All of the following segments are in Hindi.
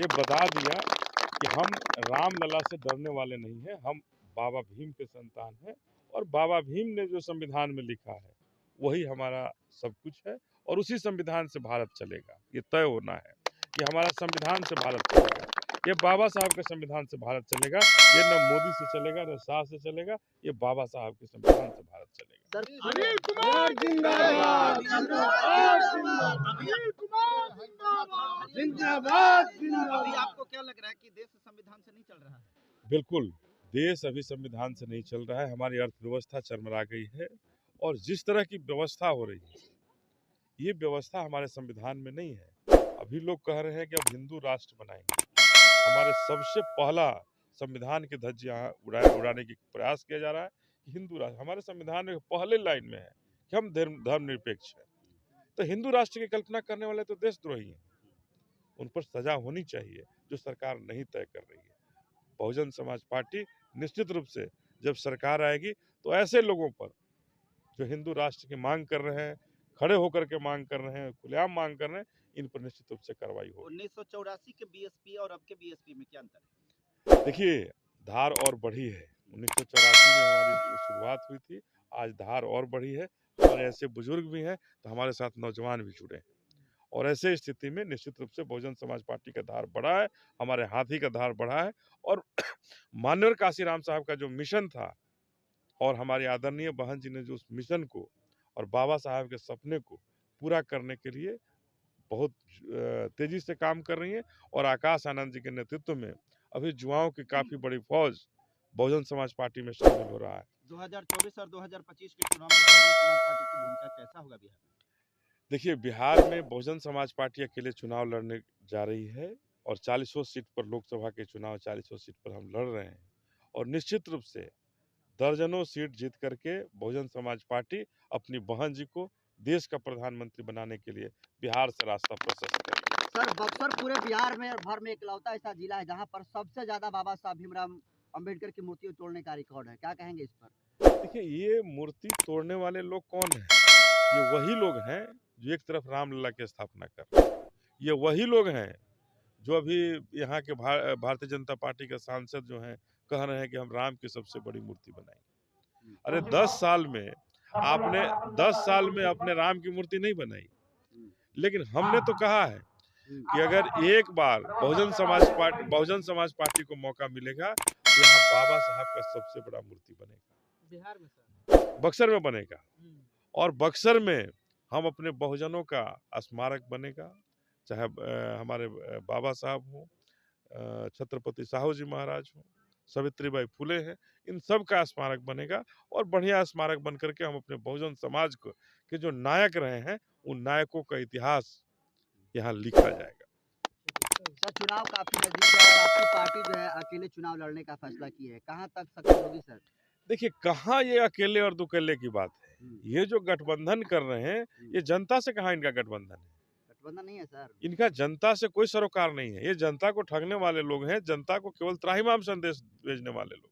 ये बता दिया कि हम रामलला से डरने वाले नहीं हैं, हम बाबा भीम के संतान हैं और बाबा भीम ने जो संविधान में लिखा है वही हमारा सब कुछ है और उसी संविधान से भारत चलेगा। ये तय होना है कि हमारा संविधान से भारत चलेगा, ये बाबा साहब के संविधान से भारत चलेगा। ये न मोदी से चलेगा न शाह से चलेगा, ये बाबा साहब के संविधान से भारत चलेगा। अनिल कुमार जिंदाबाद, अनिल कुमार जिंदाबाद, जिंदाबाद। अभी आपको क्या लग रहा है कि देश संविधान से नहीं चल रहा है? बिल्कुल, देश अभी संविधान से नहीं चल रहा है। हमारी अर्थव्यवस्था चरमरा गई है और जिस तरह की व्यवस्था हो रही है, ये व्यवस्था हमारे संविधान में नहीं है। अभी लोग कह रहे हैं कि अब हिंदू राष्ट्र बनाएंगे। हमारे सबसे पहला संविधान की धज्जियां उड़ाने की प्रयास किया जा रहा है कि हिंदू राष्ट्र। हमारे संविधान में पहले लाइन में है कि हम धर्मनिरपेक्ष हैं। तो हिंदू राष्ट्र की कल्पना करने वाले तो देशद्रोही हैं, उन पर सजा होनी चाहिए, जो सरकार नहीं तय कर रही है। बहुजन समाज पार्टी निश्चित रूप से जब सरकार आएगी तो ऐसे लोगों पर जो हिंदू राष्ट्र की मांग कर रहे हैं, खड़े होकर के मांग कर रहे हैं, खुलेआम मांग कर रहे हैं, इन पर निश्चित रूप से कार्रवाई होगी। 1984 के बीएसपी और अब के बीएसपी में क्या अंतर है? देखिए, धार और बढ़ी है। 1984 में हमारी शुरुआत हुई थी, आज धार और बढ़ी है। हमारे ऐसे बुजुर्ग भी हैं तो हमारे साथ नौजवान भी जुड़े हैं और ऐसे स्थिति में निश्चित रूप से बहुजन समाज पार्टी का धार बढ़ा है, हमारे हाथी का धार बढ़ा है और माननीय काशीराम साहब का जो मिशन था और हमारी आदरणीय बहन जी ने जो उस मिशन को और बाबा साहब के सपने को पूरा करने के लिए बहुत तेजी से काम कर रही है और आकाश आनंद जी के नेतृत्व में अभी युवाओं की काफी बड़ी फौज बहुजन समाज पार्टी में शामिल हो रहा है। 2024 और 2025 के चुनाव में बहुजन समाज पार्टी की भूमिका कैसा होगा बिहार? देखिए, बिहार में बहुजन समाज पार्टी अकेले चुनाव लड़ने जा रही है और 40 सीट पर लोकसभा के चुनाव 40 सीट पर हम लड़ रहे हैं और निश्चित रूप से दर्जनों सीट जीत करके बहुजन समाज पार्टी अपनी बहन जी को देश का प्रधानमंत्री बनाने के लिए बिहार से रास्ता प्रशस्त करेगी। सर, बक्सर पूरे बिहार में भर में इकलौता ऐसा जिला है जहां पर सबसे ज्यादा बाबा साहब भीमराव अंबेडकर की मूर्ति तोड़ने का रिकॉर्ड है, क्या कहेंगे इस पर? देखिए, ये मूर्ति तोड़ने वाले लोग कौन हैं? ये वही लोग हैं जो एक तरफ रामलला की स्थापना कर रहे हैं, ये वही लोग हैं जो अभी यहाँ के भारतीय जनता पार्टी के सांसद जो हैं कह रहे हैं कि हम राम की सबसे बड़ी मूर्ति बनाएंगे। अरे 10 साल में आपने 10 साल में अपने राम की मूर्ति नहीं बनाई, लेकिन हमने तो कहा है कि अगर एक बार बहुजन समाज पार्टी को मौका मिलेगा तो यहाँ बाबा साहब का सबसे बड़ा मूर्ति बनेगा बिहार में सर बक्सर में बनेगा और बक्सर में हम अपने बहुजनों का स्मारक बनेगा, चाहे हमारे बाबा साहब हों, छत्रपति साहू जी महाराज हों, सावित्रीबाई फुले हैं, इन सब का स्मारक बनेगा और बढ़िया स्मारक बन करके हम अपने बहुजन समाज को के जो नायक रहे हैं उन नायकों का इतिहास यहाँ लिखा जाएगा। सर, चुनाव काफी नजदीक है और आपकी पार्टी जो है अकेले चुनाव लड़ने का फैसला की है, कहां तक सक्सेस होगी सर? देखिए, कहाँ ये अकेले और दुकेले की बात है, ये जो गठबंधन कर रहे हैं ये जनता से कहाँ इनका गठबंधन है? गठबंधन नहीं है सर, इनका जनता से कोई सरोकार नहीं है, ये जनता को ठगने वाले लोग हैं, जनता को केवल त्राहिमाम संदेश भेजने वाले लोग।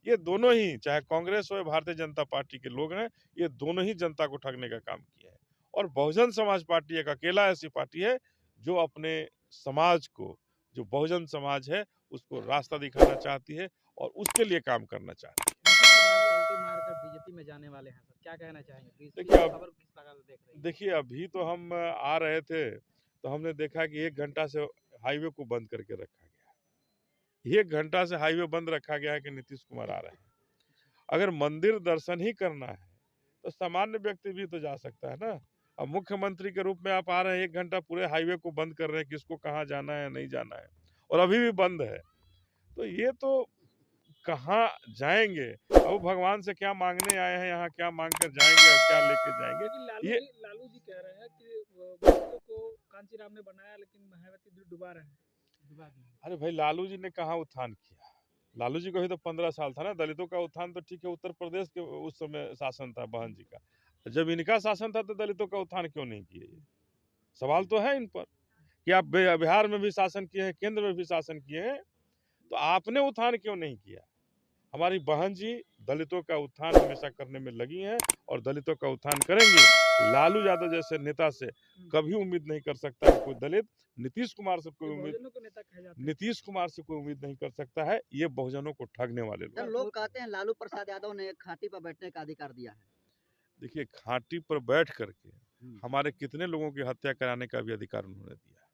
ये दोनों ही, चाहे कांग्रेस हो या भारतीय जनता पार्टी के लोग हैं, ये दोनों ही जनता को ठगने का काम किए हैं और बहुजन समाज पार्टी एक अकेला ऐसी पार्टी है जो अपने समाज को, जो बहुजन समाज है, उसको रास्ता दिखाना चाहती है और उसके लिए काम करना चाहती है। बीजेपी में जाने वाले हैं सर, क्या कहना चाहेंगे? देखिए, अभी तो हम आ रहे थे तो हमने देखा कि 1 घंटा से हाईवे को बंद करके रखा गया है। 1 घंटा से हाईवे बंद रखा गया है कि नीतीश कुमार आ रहे हैं। अगर मंदिर दर्शन ही करना है तो सामान्य व्यक्ति भी तो जा सकता है ना। अब मुख्यमंत्री के रूप में आप आ रहे हैं, 1 घंटा पूरे हाईवे को बंद कर रहे हैं, किसको कहाँ जाना है नहीं जाना है और अभी भी बंद है, तो ये तो कहाँ जाएंगे? अब भगवान से क्या मांगने आए हैं यहाँ, क्या मांग कर जाएंगे और क्या लेके जाएंगे? ये लालू जी कह रहे हैं कि मूर्तियों को कांचीराम ने बनाया लेकिन मायावती जी डुबा रहे हैं। अरे भाई, लालू जी ने कहाँ उत्थान किया? लालू जी को ही तो 15 साल था ना। दलितों का उत्थान तो ठीक है, उत्तर प्रदेश के उस समय शासन था बहन जी का, जब इनका शासन था तो दलितों का उत्थान क्यों नहीं किए? ये सवाल तो है इन पर कि आप बिहार में भी शासन किए हैं, केंद्र में भी शासन किए हैं, तो आपने उत्थान क्यों नहीं किया? हमारी बहन जी दलितों का उत्थान हमेशा करने में लगी हैं और दलितों का उत्थान करेंगी। लालू यादव जैसे नेता से कभी उम्मीद नहीं कर सकता है कोई दलित। नीतीश कुमार से कोई उम्मीद बहुजनों के नेता कहे जाते हैं। नीतीश कुमार से कोई उम्मीद नहीं कर सकता है। ये बहुजनों को ठगने वाले लोग। सर लोग कहते हैं लालू प्रसाद यादव ने खाटी पर बैठने का अधिकार दिया है। देखिए, घाटी पर बैठ करके हमारे कितने लोगों की हत्या कराने का भी अधिकार उन्होंने दिया।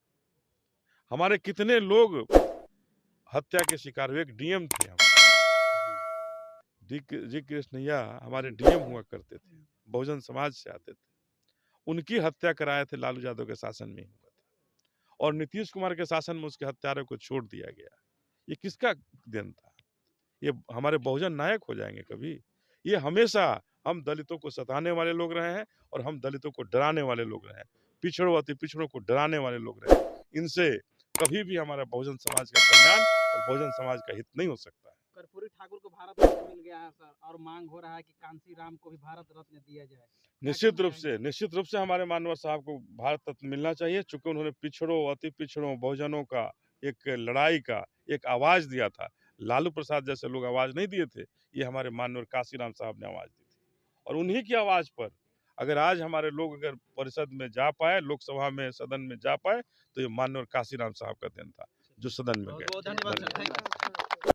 हमारे कितने लोग हत्या के शिकार हुए। एक डीएम थे हम, जी कृष्णैया हमारे डीएम हुआ करते थे, बहुजन समाज से आते थे। उनकी हत्या कराए थे लालू यादव के शासन में हुआ था और नीतीश कुमार के शासन में उसके हत्यारों को छोड़ दिया गया। ये किसका देन था? ये हमारे बहुजन नायक हो जाएंगे कभी? ये हमेशा हम दलितों को सताने वाले लोग रहे हैं और हम दलितों को डराने वाले लोग रहे हैं। पिछड़ों अति पिछड़ों को डराने वाले लोग रहे हैं। इनसे कभी भी हमारा बहुजन समाज का कल्याण और बहुजन समाज का हित नहीं हो सकता है। कर्पूरी ठाकुर को भारत रत्न मिल गया है सर, और मांग हो रहा है कि कांसी राम को भी भारत रत्न दिया जाए। निश्चित रूप से हमारे मानवर साहब को भारत रत्न मिलना चाहिए, चूंकि उन्होंने पिछड़ों अति पिछड़ों बहुजनों का एक लड़ाई का एक आवाज दिया था। लालू प्रसाद जैसे लोग आवाज नहीं दिए थे, ये हमारे मानवर काशीराम साहब ने आवाज दी थी और उन्हीं की आवाज पर अगर आज हमारे लोग अगर परिषद में जा पाए, लोकसभा में सदन में जा पाए, तो ये मानवर काशीराम साहब का देन था जो सदन में गए। बहुत धन्यवाद सर, थैंक यू।